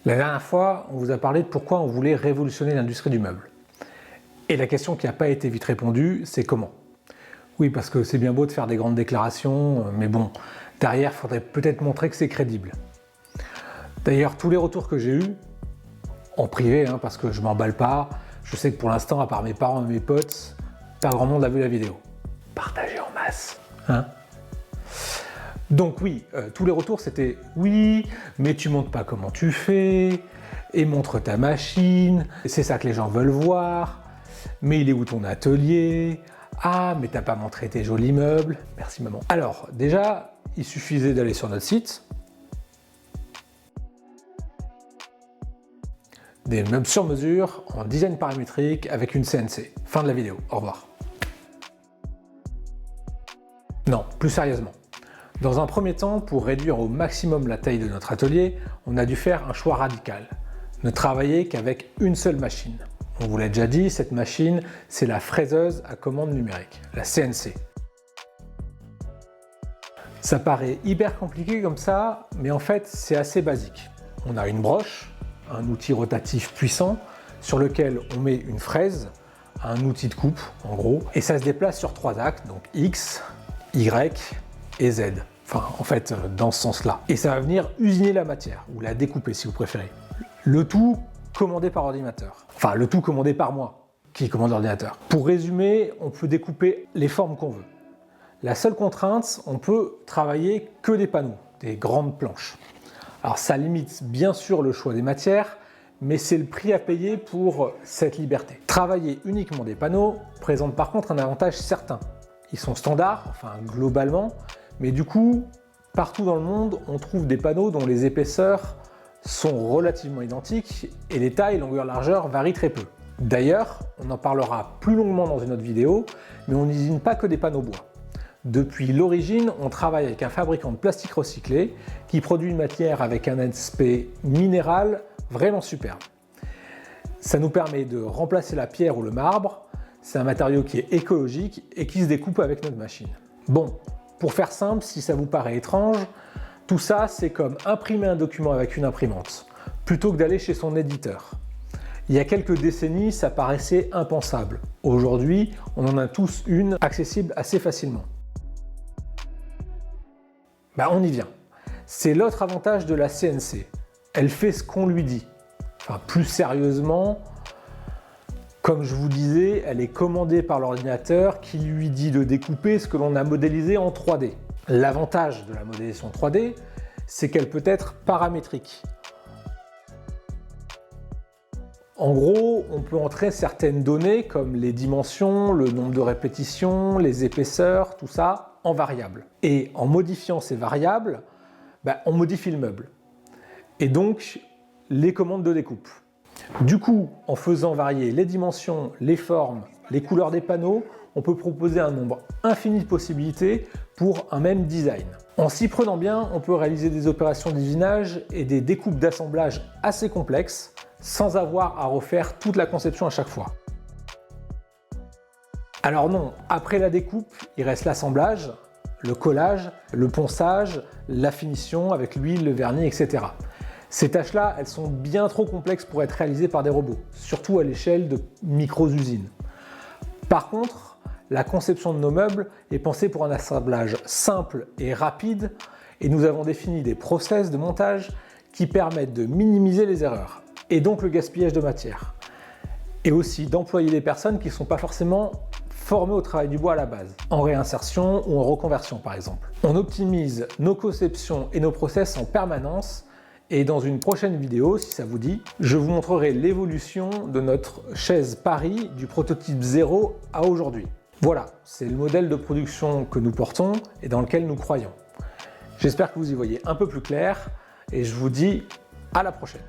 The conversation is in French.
La dernière fois, on vous a parlé de pourquoi on voulait révolutionner l'industrie du meuble. Et la question qui n'a pas été vite répondue, c'est comment. Oui, parce que c'est bien beau de faire des grandes déclarations, mais bon, derrière, il faudrait peut-être montrer que c'est crédible. D'ailleurs, tous les retours que j'ai eus, en privé, parce que je m'emballe pas, je sais que pour l'instant, à part mes parents et mes potes, pas grand monde a vu la vidéo. Partagez en masse, Donc oui, tous les retours c'était « oui, mais tu montres pas comment tu fais, et montre ta machine, c'est ça que les gens veulent voir, mais il est où ton atelier? Ah, mais t'as pas montré tes jolis meubles, merci maman. » Alors déjà, il suffisait d'aller sur notre site, des meubles sur mesure, en design paramétrique, avec une CNC. Fin de la vidéo, au revoir. Non, plus sérieusement. Dans un premier temps, pour réduire au maximum la taille de notre atelier, on a dû faire un choix radical. Ne travailler qu'avec une seule machine. On vous l'a déjà dit, cette machine, c'est la fraiseuse à commande numérique, la CNC. Ça paraît hyper compliqué comme ça, mais en fait, c'est assez basique. On a une broche, un outil rotatif puissant, sur lequel on met une fraise, un outil de coupe, en gros, et ça se déplace sur 3 axes, donc X, Y et Z. Enfin, en fait, dans ce sens-là. Et ça va venir usiner la matière, ou la découper si vous préférez. Le tout commandé par ordinateur. Enfin, le tout commandé par moi, qui commande l'ordinateur. Pour résumer, on peut découper les formes qu'on veut. La seule contrainte, on peut travailler que des panneaux, des grandes planches. Alors ça limite bien sûr le choix des matières, mais c'est le prix à payer pour cette liberté. Travailler uniquement des panneaux présente par contre un avantage certain. Ils sont standards, enfin globalement, mais du coup, partout dans le monde, on trouve des panneaux dont les épaisseurs sont relativement identiques et les tailles, longueur, largeur varient très peu. D'ailleurs, on en parlera plus longuement dans une autre vidéo, mais on n'usine pas que des panneaux bois. Depuis l'origine, on travaille avec un fabricant de plastique recyclé qui produit une matière avec un aspect minéral vraiment superbe. Ça nous permet de remplacer la pierre ou le marbre. C'est un matériau qui est écologique et qui se découpe avec notre machine. Bon, pour faire simple, si ça vous paraît étrange, tout ça c'est comme imprimer un document avec une imprimante, plutôt que d'aller chez son éditeur. Il y a quelques décennies, ça paraissait impensable. Aujourd'hui, on en a tous une accessible assez facilement. On y vient. C'est l'autre avantage de la CNC. Elle fait ce qu'on lui dit. Enfin, plus sérieusement, comme je vous disais, elle est commandée par l'ordinateur qui lui dit de découper ce que l'on a modélisé en 3D. L'avantage de la modélisation 3D, c'est qu'elle peut être paramétrique. En gros, on peut entrer certaines données comme les dimensions, le nombre de répétitions, les épaisseurs, tout ça, en variables. Et en modifiant ces variables, on modifie le meuble. Et donc, les commandes de découpe. Du coup, en faisant varier les dimensions, les formes, les couleurs des panneaux, on peut proposer un nombre infini de possibilités pour un même design. En s'y prenant bien, on peut réaliser des opérations d'usinage et des découpes d'assemblage assez complexes, sans avoir à refaire toute la conception à chaque fois. Alors non, après la découpe, il reste l'assemblage, le collage, le ponçage, la finition avec l'huile, le vernis, etc. Ces tâches-là, elles sont bien trop complexes pour être réalisées par des robots, surtout à l'échelle de micro-usines. Par contre, la conception de nos meubles est pensée pour un assemblage simple et rapide, et nous avons défini des process de montage qui permettent de minimiser les erreurs, et donc le gaspillage de matière. Et aussi d'employer des personnes qui ne sont pas forcément formées au travail du bois à la base, en réinsertion ou en reconversion par exemple. On optimise nos conceptions et nos process en permanence, et dans une prochaine vidéo, si ça vous dit, je vous montrerai l'évolution de notre chaise Paris du prototype 0 à aujourd'hui. Voilà, c'est le modèle de production que nous portons et dans lequel nous croyons. J'espère que vous y voyez un peu plus clair et je vous dis à la prochaine.